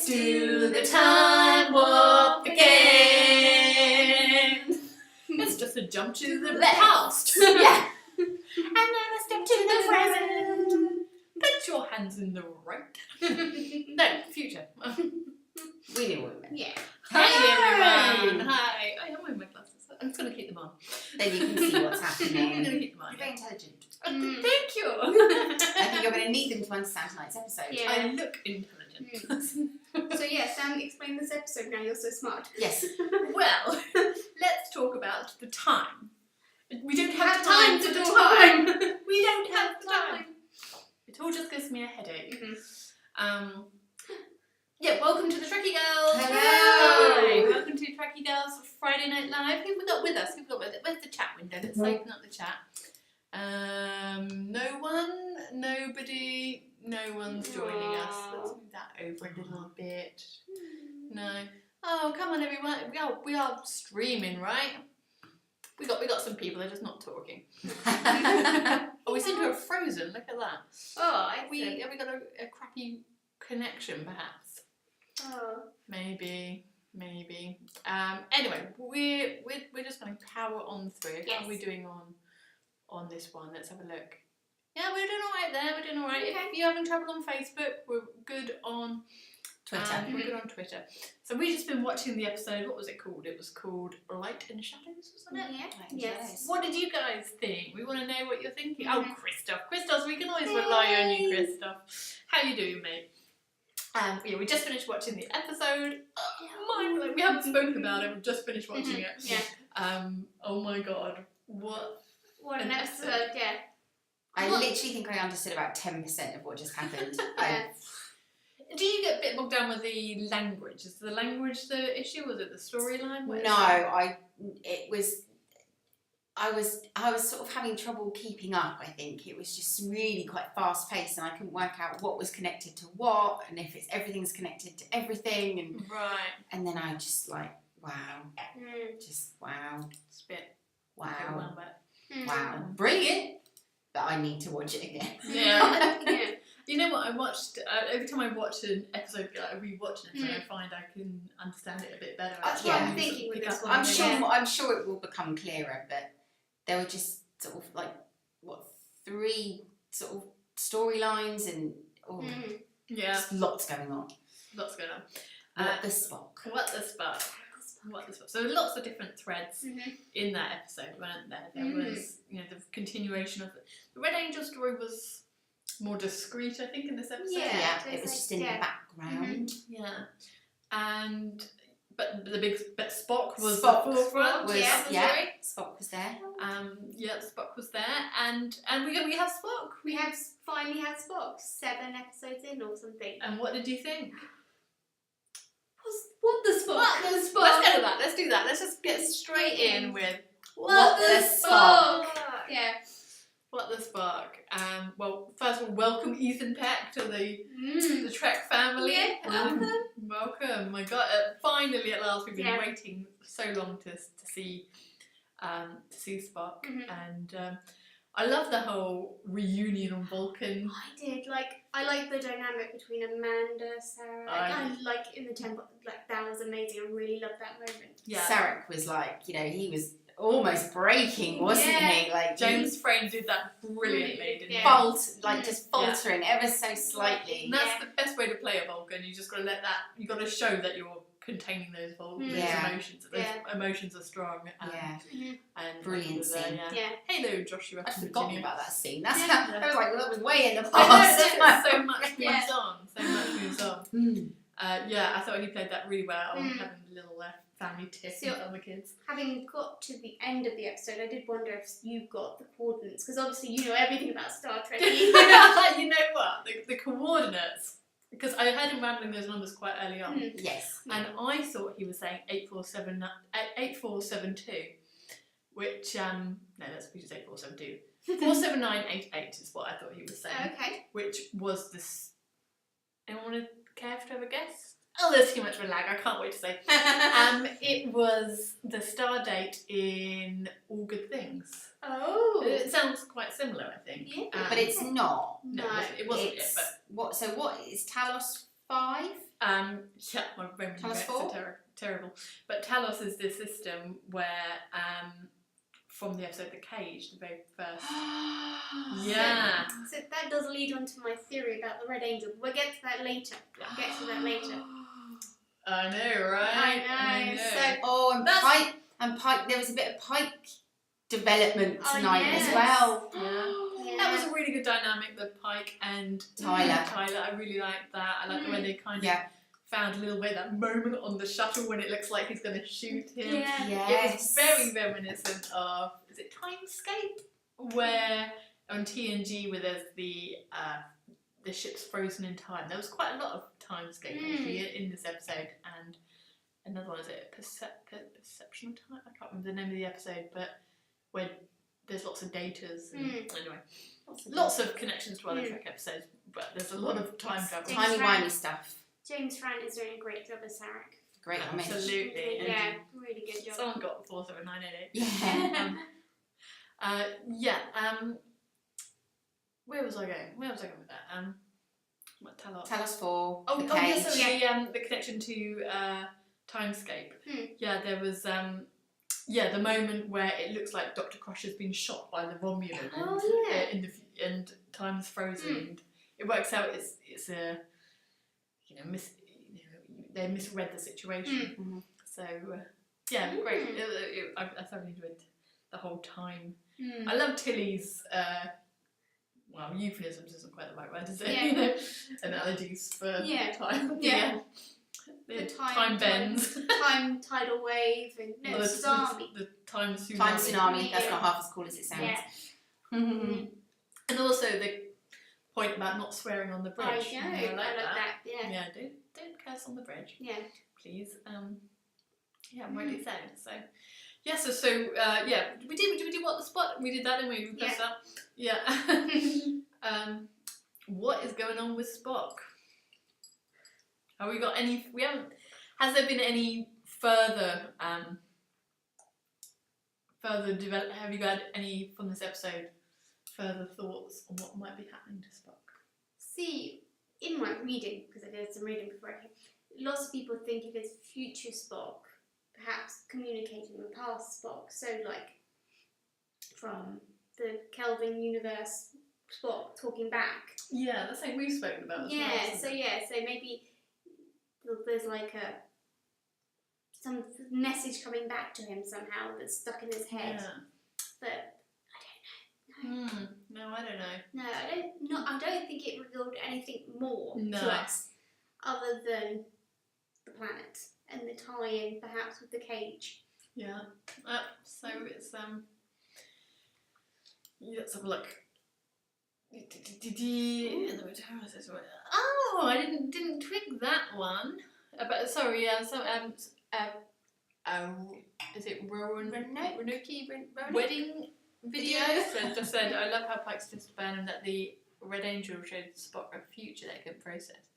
Let's do the time warp again. It's just a jump to the past. Yeah. And then a step to the present. Put your hands in the right. No, future. We knew what we meant. Yeah. Hi everyone. Hi. I am wearing my glasses. I'm just going to keep them on. Then you can see what's I'm happening. going to keep them on. You're very intelligent. Thank you. I think you're going to need them to understand tonight's episode. Yeah. I look intelligent. So yeah, Sam, explain this episode now. You're so smart. Yes. Well, let's talk about the time. We don't have Time time to for the do time. We don't have time. It all just gives me a headache. Yeah, welcome to the Trekkie Girls. Hello. Hi. Welcome to Trekkie Girls Friday Night Live. Who we got with us? Where's the chat window? Let's open up the chat. No one, nobody, no one's joining us. Let's move that over a little bit. No. Oh, come on, everyone. We are streaming, right? We got some people. They're just not talking. Oh, we seem to have frozen. Look at that. Oh, Have we got a crappy connection, perhaps? Oh. Maybe. Anyway, we're just going to power on through. Yes. How are we doing on this one? Let's have a look. Yeah, we're doing all right there. We're doing all right. Okay. If you're having trouble on Facebook, we're good on Twitter. We're good on Twitter. So we've just been watching the episode. What was it called? It was called Light and Shadows, wasn't it? Yeah. Yes. Yes. What did you guys think? We want to know what you're thinking. Oh, Christoph, we can always rely on you, Christoph. How you doing, mate? Yeah, we just finished watching the episode. Mind blowing. We haven't spoken about it. We've just finished watching it. Yeah. Oh my god, what an episode. Yeah. I literally think I understood about 10% of what just happened. Do you get a bit bogged down with the language? Is the language the issue? Was it the storyline? I was sort of having trouble keeping up. I think it was just really quite fast paced, and I couldn't work out what was connected to what, and if everything's connected to everything, and Right. And then I just wow, just wow, It's a bit wow, but wow, brilliant. But I need to watch it again. yeah. Yeah. You know what? I watched every time I watch an episode, I rewatch an episode, I find I can understand it a bit better. That's what I'm thinking with this one. I'm sure it will become clearer, but there were just sort of 3 sort of storylines and Yeah, just lots going on. lots going on. What the Spock? What the Spock? So lots of different threads in that episode, weren't there? There was, the continuation of the Red Angel story was more discreet, I think, in this episode. Yeah. It was just in the background. Yeah. But Spock was Spock the forefront. Spock was there. Spock was there, and we have Spock. We have finally had Spock 7 episodes in or something. And what did you think? What the Spock? Let's go to that. Let's do that. Let's just get straight in with What the Spock? Yeah. What the Spock. Well, first of all, welcome Ethan Peck to the Trek family. Yeah, Welcome. My God, finally at last we've been waiting so long to see Spock, and I love the whole reunion on Vulcan. I did. I like the dynamic between Amanda, Sarah. I like in the temple. That was amazing. I really loved that moment. Yeah. Sarek was he was almost breaking, wasn't he? James Frame did that brilliantly, didn't he? Just faltering ever so slightly. And that's the best way to play a Vulcan. You just got to let that. You got to show that you're containing those emotions. Those emotions are strong. And brilliant scene. Hello, Joshua. I'd forgotten about that scene. That's I was that was way in the I past. know, so much moves on. I thought he played that really well. Having a little family tiff with other kids. Having got to the end of the episode, I did wonder if you got the coordinates, because obviously you know everything about Star Trek. You know what? The coordinates. Because I heard him rambling those numbers quite early on. Yes. And I thought he was saying 8472, which, no, that's 8472. 47988 is what I thought he was saying. Okay. Which was this. Anyone care to have a guess? Oh, there's too much of a lag. I can't wait to say. It was the star date in All Good Things. Oh. It sounds quite similar, I think. Yeah. But it's not. No, it wasn't. What is Talos 5? Yeah, my memory Talos is 4? terrible. But Talos is this system where, from the episode The Cage, the very first. Yeah. So that does lead on to my theory about the Red Angel. We'll get to that later. I know, right? I know. So And Pike. There was a bit of Pike development Oh, tonight yes. as well. Yeah. That was a really good dynamic, the Pike and Tyler. I really liked that. I like the way they kind of found a little bit that moment on the shuttle when it looks like he's going to shoot him. Yeah. Yes. It was very reminiscent of, is it Timescape? Where on TNG, where there's the ship's frozen in time. There was quite a lot of Timescape actually in this episode, and another one, is it Perception of Time? I can't remember the name of the episode, but where there's lots of datas. And, anyway, lots of connections to other Trek episodes, but there's a lot of time travel. Timey-wimey stuff. James Frank is doing a great job as Sarek. Great image. Absolutely. Yeah, really good job. Someone got 47988. Yeah. Where was I going? With that? What, Talos 4. Oh, the yes, Cage. so the connection to Timescape. Yeah, there was the moment where it looks like Dr. Crusher's been shot by the Romulan, and time's frozen. And it works out it's a they misread the situation. So great. I thoroughly enjoyed the whole time. I love Tilly's. Euphemisms isn't quite the right word, is it? Yeah. Analogies for time. Yeah. The time bends. Time tidal wave and tsunami. The time tsunami. Time tsunami. That's not half as cool as it sounds. Yeah. And also the point about not swearing on the bridge. I like that. Yeah. Yeah. Don't curse on the bridge. Yeah. Please. Rightly so. So. Yeah, so we did what the spot? We did that, didn't we? We pressed that. Yeah. What is going on with Spock? Have we got any? We haven't. Has there been any further develop? Have you got any from this episode? Further thoughts on what might be happening to Spock? See, in my reading, because I did some reading before I came, lots of people think of his future Spock perhaps communicating with past Spock, so like from the Kelvin universe Spock talking back. Yeah, that's something we've spoken about as well. So maybe there's like some message coming back to him somehow that's stuck in his head. Yeah. But I don't know. No, I don't know. No, I don't think it revealed anything more to us other than the planet and the tie-in perhaps with the cage. Yeah. So it's let's have a look. Oh, I didn't twig that one. But sorry, is it Roanoke wedding video? So it just said, I love how Pike suggests to Burnham that the Red Angel showed Spock a future they could process.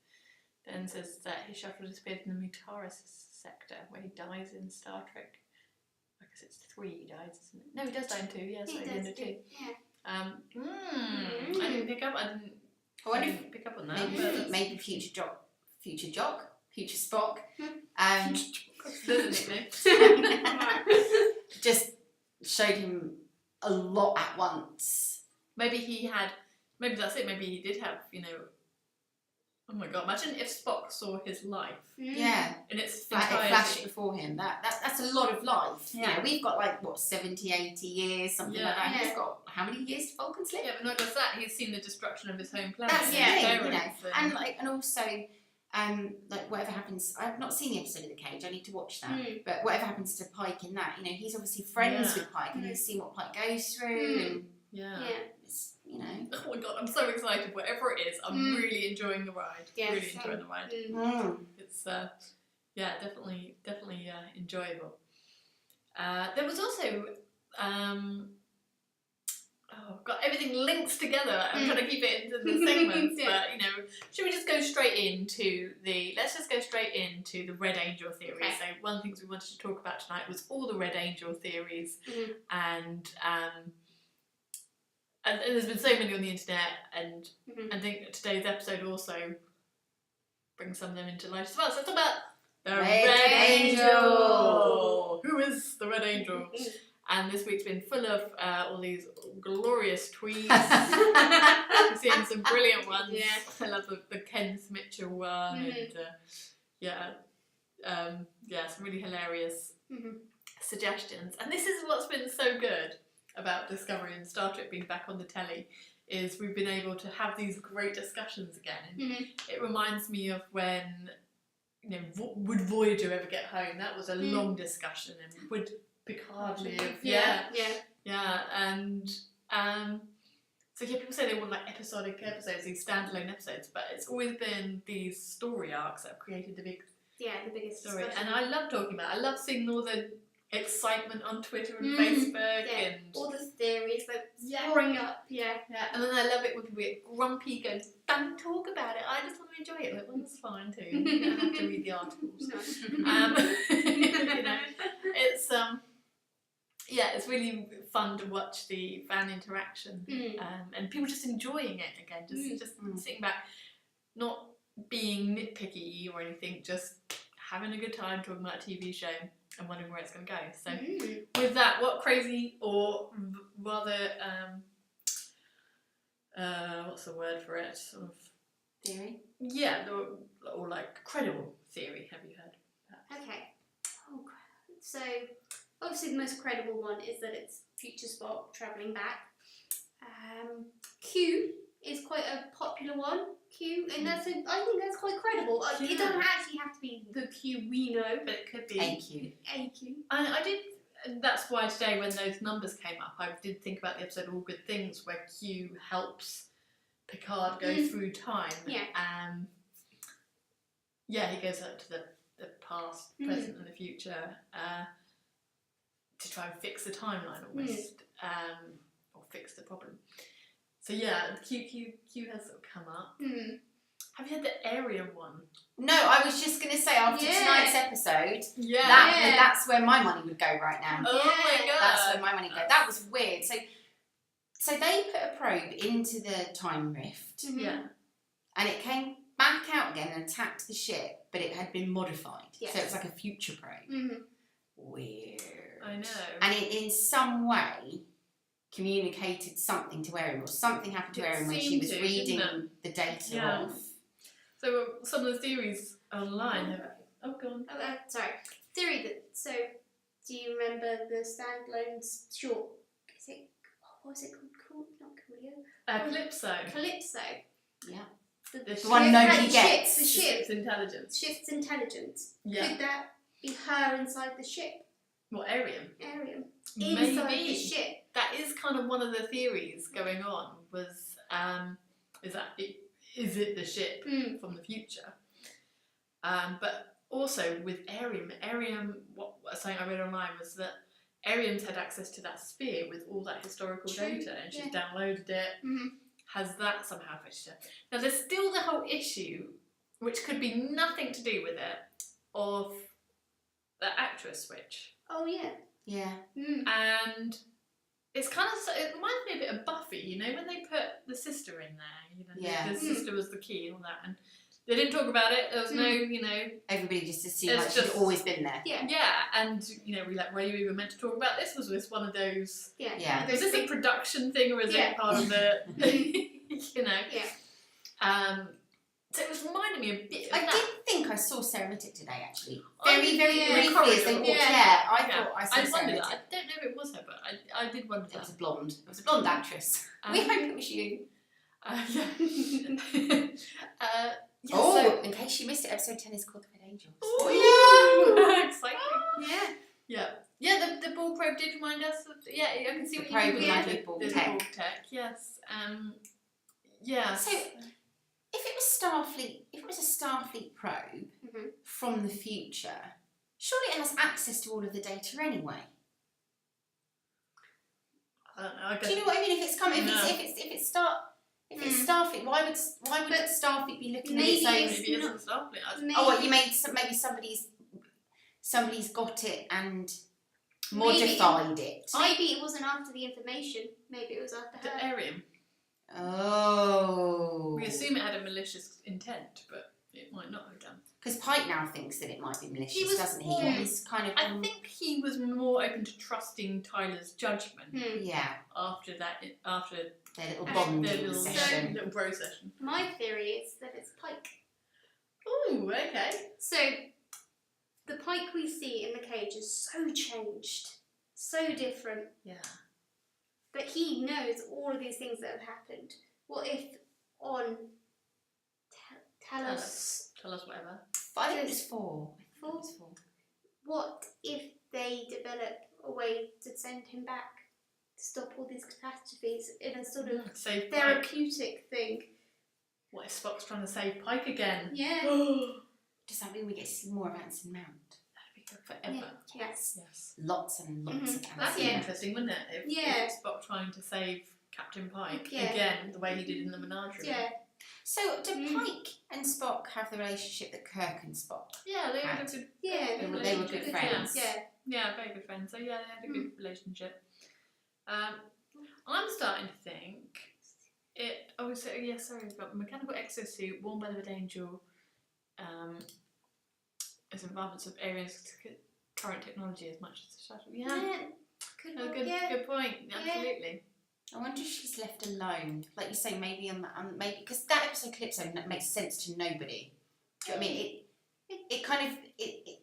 Then says that his shuttle disappeared in the Mutaris sector where he dies in Star Trek. I guess it's 3 he dies, isn't it? No, he does die in 2. Yeah, sorry, the end of 2. Yeah. I didn't pick up. I didn't pick up on that. Maybe future Spock. There's a nickname. Just showed him a lot at once. Maybe that's it. Maybe he did have, oh my god, imagine if Spock saw his life. Yeah. And it's it flashed before him. That's a lot of life. Yeah. We've got 70, 80 years, something like that. He's got how many years to Vulcan's live? Yeah, but not just that, he's seen the destruction of his home planet. That's the thing, And also whatever happens, I've not seen the episode of The Cage, I need to watch that. But whatever happens to Pike in that, he's obviously friends with Pike and he's seen what Pike goes through and it's, oh my god, I'm so excited. Whatever it is, I'm really enjoying the ride. Really enjoying the ride. It's definitely enjoyable. There was also got everything links together. I'm trying to keep it into the segments, but should we just go straight into the Red Angel theory? Okay. So one of the things we wanted to talk about tonight was all the Red Angel theories, and there's been so many on the internet, and I think today's episode also bring some of them into light as well. So it's about the Red Angel. Who is the Red Angel? And this week's been full of all these glorious tweets. I'm seeing some brilliant ones. Yeah. I love the Ken Mitchell one, and some really hilarious suggestions. And this is what's been so good about Discovery and Star Trek being back on the telly, is we've been able to have these great discussions again. And it reminds me of when, would Voyager ever get home? That was a long discussion, and would Picard live? And so people say they want like episodic episodes, these standalone episodes, but it's always been these story arcs that have created the biggest story. discussion. And I love talking about it. I love seeing all the excitement on Twitter and Facebook and all the theories pouring up. And then I love it when people get grumpy, go, don't talk about it, I just want to enjoy it. Like, well, that's fine too. You don't have to read the articles. It's really fun to watch the fan interaction and people just enjoying it again, just sitting back, not being nitpicky or anything, just having a good time talking about a TV show and wondering where it's going to go. So with that, what crazy or rather, what's the word for it? Sort of theory? Yeah, or like credible theory have you heard? Okay. So obviously the most credible one is that it's future Spock travelling back. Q is quite a popular one. Q, and I think that's quite credible. It doesn't actually have to be the Q we know, but it could be AQ. I did. That's why today, when those numbers came up, I did think about the episode All Good Things, where Q helps Picard go through time. He goes up to the past, present, and the future to try and fix the timeline almost, or fix the problem. So Q has sort of come up. Have you had the Arian one? No, I was just going to say after tonight's episode, that's where my money would go right now. Oh my god, that's where my money would go. That was weird. So they put a probe into the time rift, and it came back out again and attacked the ship, but it had been modified. Yes. So it's like a future probe. Weird. I know. And it in some way communicated something to Erin, or something happened to Erin when she was reading the data off. So some of the theories online have... Oh, go on. Sorry. Theory that... So, do you remember the standalone short... What was it called? Not Coolio. Calypso. Yeah. The one nobody gets. The ship's intelligence. Ship's intelligence. Yeah. Could that be her inside the ship? What, Arian? Inside the ship. That is kind of one of the theories going on, was is it the ship from the future? But also with Arian, something I read online was that Arian's had access to that sphere with all that historical data, and she's downloaded it, has that somehow affected her. Now there's still the whole issue, which could be nothing to do with it, of the actress switch. Oh yeah. Yeah. And it's kind of, it reminds me a bit of Buffy, when they put the sister in there, the sister was the key and all that, and they didn't talk about it, there was no, everybody just assumed like she'd always been there. Yeah, and, we're like, were you even meant to talk about this? Was this one of those, Yeah. is this a production thing, or is it part of the, so it was reminding me a bit of I that. did think I saw Sarah Mittick today, actually. Oh, Very, very yeah. briefly as they walked. I thought I saw Sarah wondered Mittick. that. I don't know if it was her, but I did wonder It that. was a blonde. It was a blonde actress. We hope it was you. In case you missed it, episode 10 is called The Red Angel. Oh, yeah! Exciting. Yeah. The ball probe did remind us of... Yeah, I can see what probe you mean. reminded me of ball tech. Yes. So, if it was a Starfleet probe from the future, surely it has access to all of the data anyway. I don't know. Do you know what I mean? If it's coming, if it's Starfleet, why would Starfleet be looking at its own? Maybe it isn't Starfleet. You mean maybe somebody's got it and modified it. Maybe it wasn't after the information. Maybe it was after her. The Arian. Oh. We assume it had a malicious intent, but it might not have done. Because Pike now thinks that it might be malicious, doesn't he? more- He's kind of. I think he was more open to trusting Tyler's judgment Yeah. after Their little And bonding their little session. little bro session. My theory is that it's Pike. Ooh, okay. So, the Pike we see in the cage is so changed, so different, Yeah. but he knows all of these things that have happened. What if on Tell us whatever. I think it was 4. Four? It was 4. What if they develop a way to send him back to stop all these catastrophes in a sort of Save Pike. therapeutic thing? What if Spock's trying to save Pike again? Yeah. Does that mean we get to see more of Anson Mount? That'd be good forever. Yes. Yes. Lots and lots of Anson That'd be Yeah. Mount. interesting, wouldn't it? If Spock trying to save Captain Pike Yeah. again, the way he did in the menagerie. Yeah. So, do Pike and Spock have the relationship that Kirk and Spock? Yeah, they Had. had a good. Yeah. They were good friends. Yeah. Yeah, very good friends. So yeah, they had a good relationship. I'm starting to think it. Oh, so yeah, sorry, we've got mechanical exosuit worn by the Red Angel. As advancements of Arian's current technology as much as the shuttle. Yeah, Could good point. Absolutely. I wonder if she's left alone. Like you say, maybe on that, maybe because that episode Calypso makes sense to nobody. Do you know what I mean? It kind of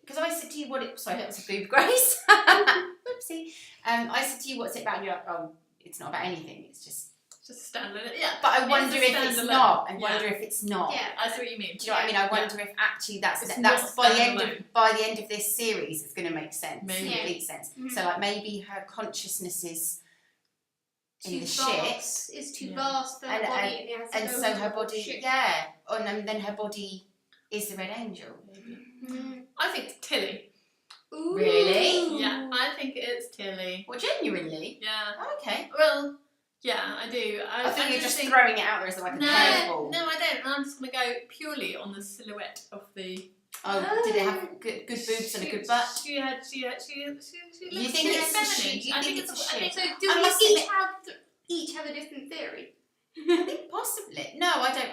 because I said to you what it. Sorry, that was a boob, Grace. Oopsie. I said to you, what's it about? And you're like, oh, it's not about anything. It's just a standalone. Yeah. But I wonder a if it's standalone. not. I wonder if it's not. Yeah. I see what you mean. Do you know what I mean? I wonder if actually that's It's that's not by the standalone. end of this series, it's going to make sense. Maybe. Complete sense. Mhm. So like maybe her consciousness is in Too the ship. vast. It's too Yeah. vast for her And- body, and, it has to And go so into her the body, ship. yeah, and then her body is the Red Angel. Mm. I think it's Tilly. Ooh. Really? Yeah, I think it's Tilly. Well, genuinely. Yeah. Oh, okay. Well, yeah, I do. I think you're just think- throwing it out there as like a curveball. No, I don't. I'm just going to go purely on the silhouette of the. Oh, did it have good boobs and a good butt? She You looks think really it's a feminine. she? You I think think it's a I think she? So so. do I we must each have a different theory? I think possibly. No, I don't.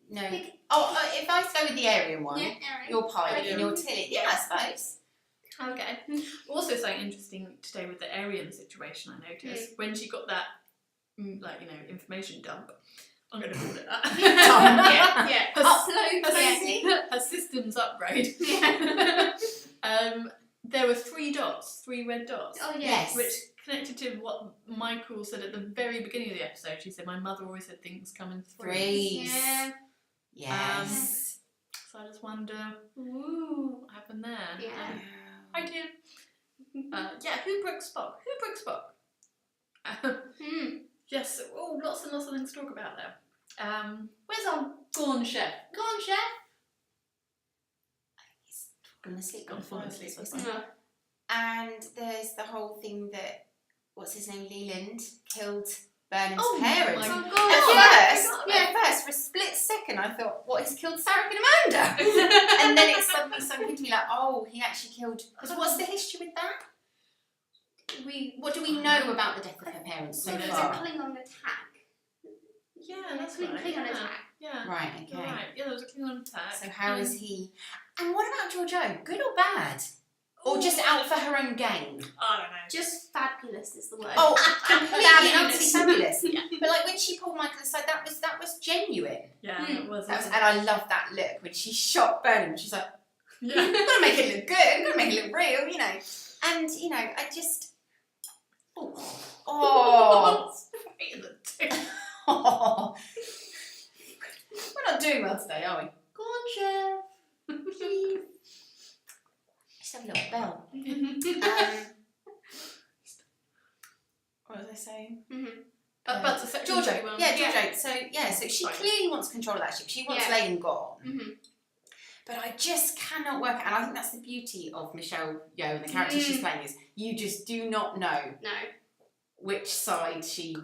No. Oh, if I go with the Aryan one, Aaron. you're Pike Yeah. and you're Tilly. Yeah, I suppose. Okay. Also, something interesting today with the Aryan situation, I noticed when she got that, information dump. I'm going to call it that. Yeah. Upload, her systems upgrade. Yeah. There were 3 dots, 3 red dots. Oh Yes. Which connected to what Michael said at the very beginning of the episode. She said, my mother always said things come in threes. Threes. Yeah. Yes. So I just wonder Ooh. what happened there. Yeah. I do. Who broke Spock? Yes, lots and lots of things to talk about there. Where's our Gorn chef? Gorn chef? He's fallen asleep. Fallen asleep. No. And there's the whole thing that, what's his name, Leland, killed Burnham's Oh my parents. God. At first, for a split second, I thought, what, he's killed Sarah and Amanda? And then it suddenly sunk into me like, oh, he actually killed. Because what's the history with that? What do we know about the death of her parents so So there's a far? Klingon attack. Yeah, that's Klingon right. attack. Yeah. Right, You're okay. right. Yeah, there was a Klingon attack. So how is he? And what about Georgiou? Good or bad? Or just out for her own gain? I don't know. Just fabulous is the word. Oh, completely and utterly fabulous. Yeah. But like when she pulled Michael aside, that was genuine. Yeah, it was. And I love that look when she shot Burnham. She's like, Yeah. I'm gonna make it look good. I'm gonna make it look real, you know. And I just, oh, oh. We're not doing well today, are we? Gorgeous. Just have a little bell. What was I saying? But the second Georgiou. one. Yeah, Georgiou. So she Right. clearly wants control of that ship. She wants Yeah. Lane gone. Mm-hmm. But I just cannot work out, and I think that's the beauty of Michelle Yeoh and the character she's playing is you just do not know No. which side she.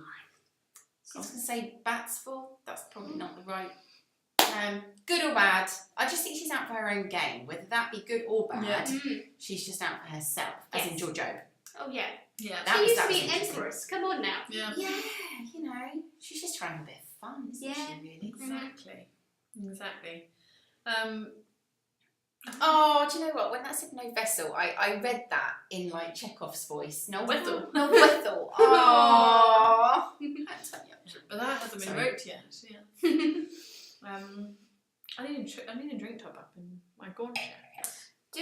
I was going to say bats for. That's probably not the right. Good or bad, I just think she's out for her own game. Whether that be good or bad, Yeah. she's just out for herself, as in Yes. Georgiou. Oh yeah. Yeah. That She was- used that to was be an interesting. empress. Come on now. Yeah. Yeah, she's just trying to have a bit of fun, isn't Yeah. she, really? Exactly. Oh, do you know what? When that said no vessel, I read that in like Chekhov's voice. No Whistle. No whistle. Oh. But that hasn't been wrote yet. Yeah. I need a drink top up in my gaunt chair. Do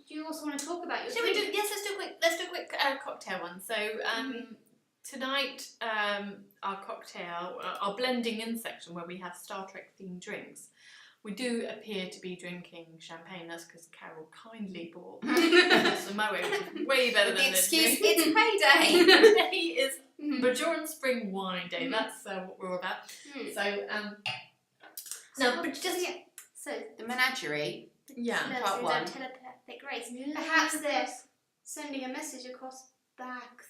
you also want to talk about your Shall we do? Yes, let's do a quick cocktail one. So tonight, our cocktail, our blending in section where we have Star Trek themed drinks. We do appear to be drinking champagne. That's because Carol kindly bought some Moe, which is way better than this. Excuse, it's payday. Today is Bajoran Spring Wine Day. That's what we're all about. So the menagerie. Yeah, part one. Telepathic race. Yeah. Perhaps they're sending a message across back.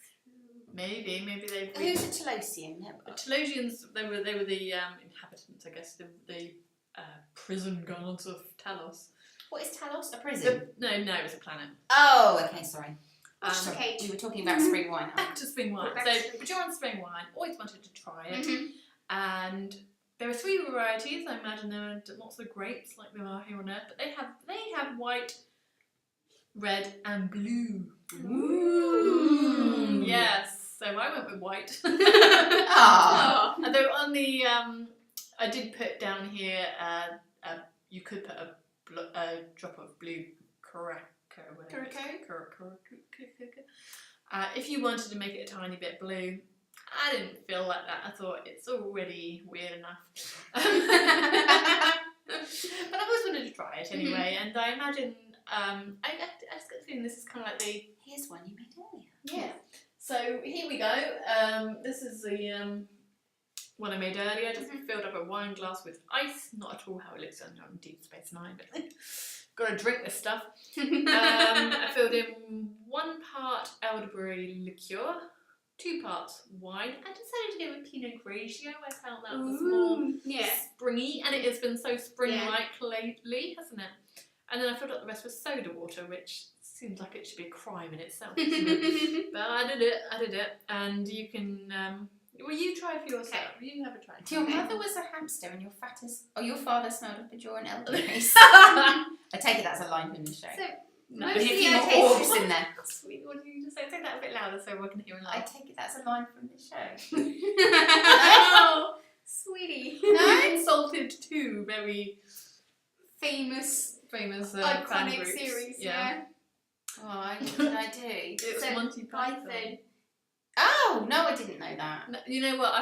Maybe they've. Who's a Telosian? The Telosians, they were the inhabitants, I guess, the prison guards of Talos. What is Talos? A prison? No, it's a planet. Oh, okay, sorry. Okay. We were talking about spring wine. Back to spring wine. So Bajoran Spring Wine, always wanted to try it, and there are 3 varieties. I imagine there are lots of grapes like there are here on Earth, but they have white, red, and blue. Ooh. Yes. So I went with white. Although on the I did put down here. You could put a drop of blue Curacao. If you wanted to make it a tiny bit blue. I didn't feel like that. I thought it's already weird enough. But I've always wanted to try it anyway, and I imagine I just got the feeling this is kind of like the. Here's one you made earlier. Yeah. So here we go. This is the one I made earlier. Just filled up a wine glass with ice. Not at all how it looks on Deep Space Nine, but gotta drink this stuff. I filled in 1 part elderberry liqueur. 2 parts wine. I decided to go with Pinot Grigio. I felt that was more springy, and it has been so spring-like lately, hasn't it? And then I filled up the rest with soda water, which seems like it should be a crime in itself, isn't it? But I did it, and you can. Well, you try for yourself. Okay. You have a try. Your mother was a hamster, and your father smelled of Bajoran elderberries. I take it that's a line from the show. So, no, there's a few more orbs in there. Sweet, what did you just say? Say that a bit louder so we can hear and laugh. I take it that's a line from the show. Oh, sweetie. No, insulted 2 very famous iconic series. Yeah. Oh, what did I do? It's Monty Python. Oh no, I didn't know that. No, you know what?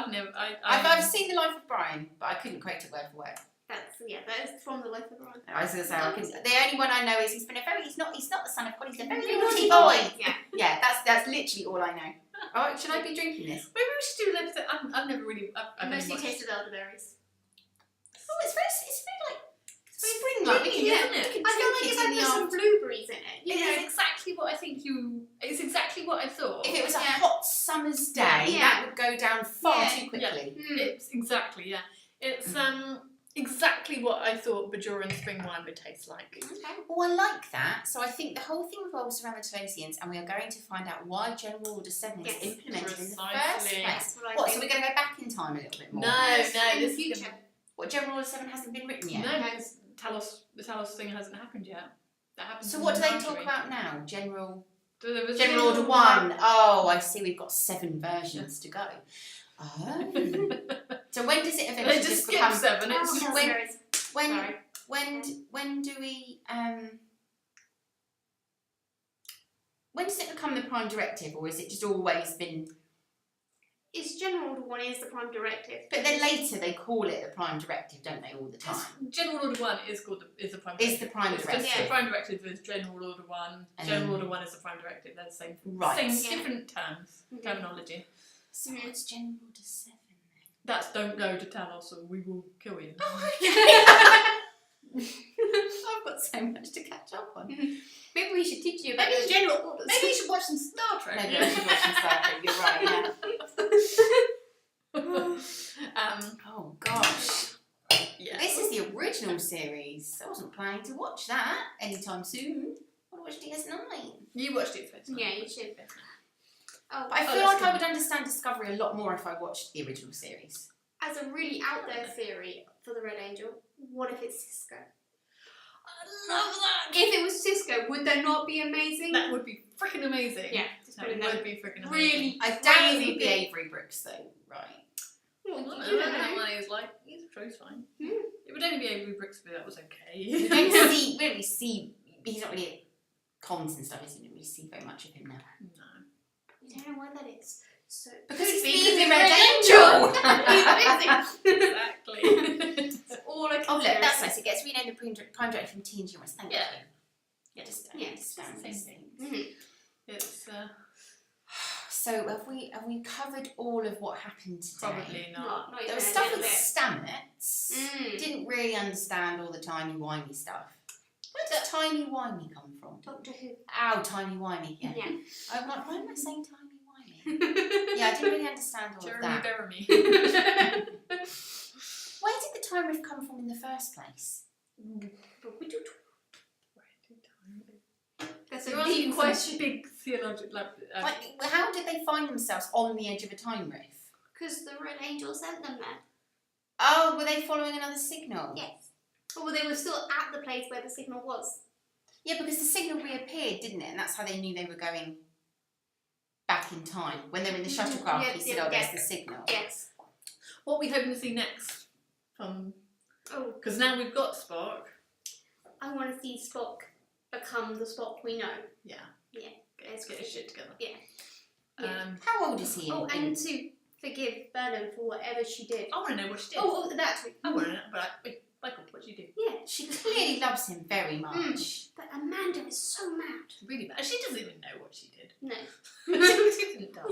I've seen The Life of Brian, but I couldn't quote it word for word. That is from The Life of Brian. I was going to say, the only one I know is he's not the son of God, he's a very naughty boy. Yeah, that's literally all I know. Oh, should I be drinking this? Maybe we should do an episode. I've never really. I've mostly tasted elderberries. Oh, it's very like spring-like, isn't it? I feel like if I put some blueberries in it, it's exactly what I think It's exactly what I thought. If it was a hot summer's day, that would go down far too quickly. Yeah. It's exactly It's exactly what I thought Bajoran spring wine would taste like. Okay. Well, I like that. So I think the whole thing revolves around the Telosians, and we are going to find out why General Order 7 was implemented in the first place. What, so we're going to go back in time a little bit more? No, in the future. What, General Order 7 hasn't been written yet? No, because the Talos thing hasn't happened yet. That happens. So what do they talk about now? General General Order 1. Oh, I see. We've got 7 versions to go. Oh. So when does it eventually they just skip 7? When do we when does it become the Prime Directive, or is it just always been? It's General Order 1 is the Prime Directive. But then later they call it the Prime Directive, don't they, all the time? General Order 1 is the Prime Directive. Is the Prime Directive. Just the Prime Directive is General Order 1. General Order 1 is the Prime Directive. They're the same. Right. Same different terms, terminology. So what's General Order 7 then? That's don't go to Talos or we will kill you. Oh, okay. I've got so much to catch up on. Maybe we should teach you about the General Orders. Maybe you should watch some Star Trek. Maybe I should watch some Star Trek, you're right, oh gosh. Yeah. This is the original series. I wasn't planning to watch that anytime soon. I watched DS9. You watched it first. Yeah, you should. But I feel like I would understand Discovery a lot more if I watched the original series. As a really out there theory for the Red Angel, what if it's Cisco? I love that. If it was Cisco, would that not be amazing? That would be freaking amazing. Yeah, just that put it would there. be freaking amazing. Really, I doubt it crazy would be big. Avery Brooks though, right? Well, I you don't don't know know. what he's like. He's fine. Hmm. It would only be Avery Brooks, but that was okay. We don't really see. He's not really at cons and stuff. Is he? We don't really see very much of him now. No. I don't know why that is. So Because he's being being the Red Angel. Exactly. It's all a Oh look, that's conspiracy. nice. It gets renamed the Prime Director from TNG. Thank Yeah. you. Yeah. Just Yeah, understand it's the these same things. Mhm. It's So have we covered all of what happened today? probably not. Not There was even stuff a with little Stamets. Mm. Didn't really understand all the timey-wimey stuff. Where does timey-wimey come from? Doctor Who. Ow, timey-wimey, yeah. Yeah. I'm like, why am I saying timey-wimey? Yeah, I didn't really understand all of Jeremy that. Beremy. Where did the time rift come from in the first place? That's You're a asking deep some question. big theological. Like, how did they find themselves on the edge of a time rift? Because the Red Angel sent them there. Oh, were they following another signal? Yes. Well, they were still at the place where the signal was. Yeah, because the signal reappeared, didn't it? And that's how they knew they were going back in time. When they were in the shuttlecraft, Yeah, he said, yeah, oh, there's yeah. the signal. Yes. What are we hoping to see next? Because now we've got Spock. I want to see Spock become the Spock we know. Yeah. Yeah. Let's get his shit together. Yeah. Yeah. How old is he? Oh, and to forgive Burnham for whatever she did. I want to know what she did. Oh, that too. I want to know. But wait, Michael, what did you do? Yeah. She clearly loves him very much. But Amanda is so mad. Really bad. She doesn't even know what she did. No. She didn't die.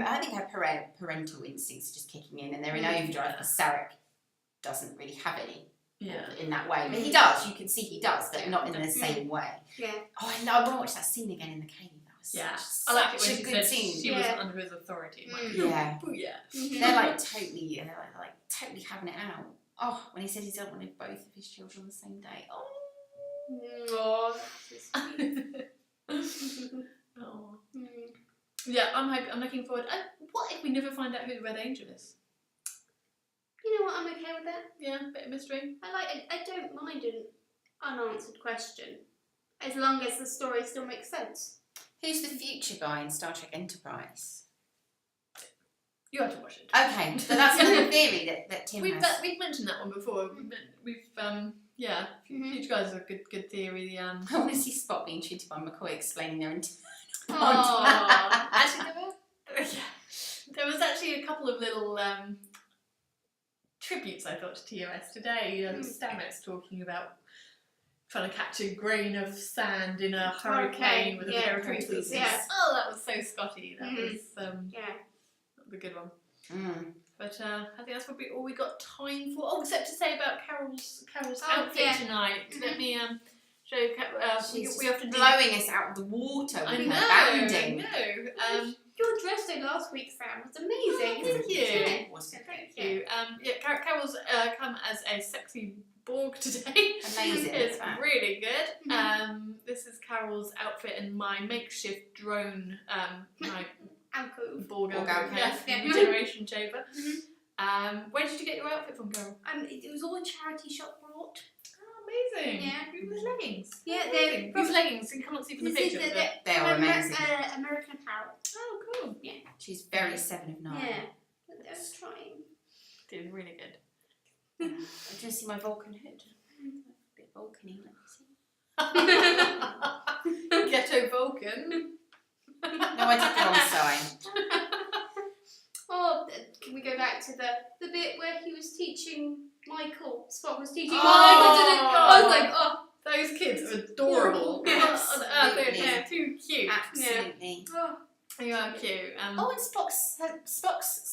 I think her parental instincts are just kicking in, and they're in overdrive because Sarek doesn't really have any in that way. But he does. You can see he does, but not in the same way. Yeah. Oh, I know. I want to watch that scene again in the cave. That was Yeah. such, I like it such when a she good said scene. she wasn't under his authority. Like, Yeah. Booyah. Mhm. They're like totally having it out. Oh, when he said he doesn't want both of his children on the same day. Oh. Oh, that's Oh. Mm. Yeah, I'm looking forward. What if we never find out who the Red Angel is? You know what? I'm okay with that. Yeah, bit of mystery. I don't mind an unanswered question, as long as the story still makes sense. Who's the future guy in Star Trek Enterprise? You have to watch it. Okay, so that's another theory that Tim We've has. we've mentioned that one before. We've Mhm. Huge guys are a good theory. I want to see Spock being treated by McCoy explaining their Aww. Actually, there was actually a couple of little tributes I thought to TOS today. Stamets talking about trying to catch a grain of sand in a hurricane with a pair of tweezers. Yeah. Oh, that was so Scotty. That was Yeah. the good one. Mm. But I think that's probably all we got time for. Oh, except to say about Carol's outfit yeah. tonight. Mhm. Let me show you. We often do. blowing us out of the water I with know. her bounding. Your dress day last week, Sam, was amazing. Thank you. It was Thank you. Carol's come as a sexy Borg today. amazing. It's that. really good. Mhm. This is Carol's outfit and my makeshift drone, my Alcove. Borg Borg outfit, outfit. yeah, Yeah. regeneration chamber. Mhm. Where did you get your outfit from, Carol? It was all a charity shop brought. Oh, amazing. Yeah. With leggings. Yeah, Amazing. they're These leggings, you can't see from the picture. but- They are amazing. American Apparel. Oh, cool. She's very 7 of 9. Yeah. But I was trying. Doing really good. Do you want to see my Vulcan hood? A bit Vulcan-y, let me see. Ghetto Vulcan. No, I did the wrong side. Oh, can we go back to the bit where he was teaching Michael? Spock was teaching Oh, Michael to do. I was God. like, oh, Those kids are adorable. Yes. On earth, they're Absolutely. just too cute. Absolutely. oh. They are cute. Oh, and Spock,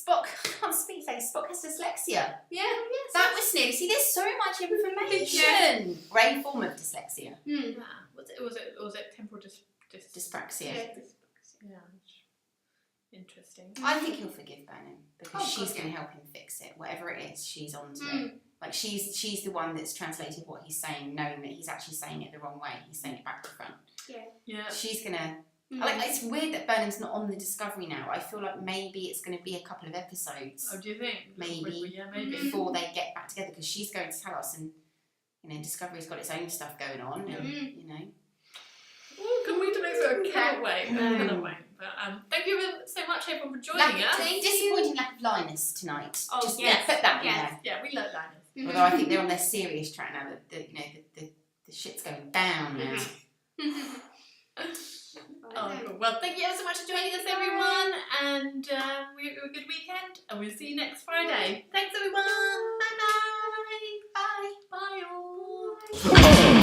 I can't speak today. Spock has dyslexia. Yeah, yes. That was new. See, there's so much information. Grey form of dyslexia. Hmm. Was it temporal Dyspraxia. Yeah. Yeah. Interesting. I think he'll forgive Burnham because Oh, she's God, going to help him fix it. Whatever it is, she's on to Mm. it. Like she's the one that's translated what he's saying, knowing that he's actually saying it the wrong way. He's saying it back to front. Yeah. She's gonna. Mm. Like, it's weird that Burnham's not on the Discovery now. I feel like maybe it's going to be a couple of episodes Oh, do you think? Maybe. Yeah, maybe. before they get back together because she's going to tell us, and you know, Discovery's got its own stuff going on, and you know. Oh, can wait till next week. Cannot wait. Cannot wait. But thank you so much, everyone, for joining us. Disappointing lack of Linus tonight. Oh, Just yes. put that in there. Yeah, we love Linus. Although I think they're on their serious track now. That you know the shit's going down now. Oh, cool. Well, thank you ever so much for joining us, everyone, and we have a good weekend, and we'll see you next Friday. Thanks, everyone. Bye bye. Bye. Bye all.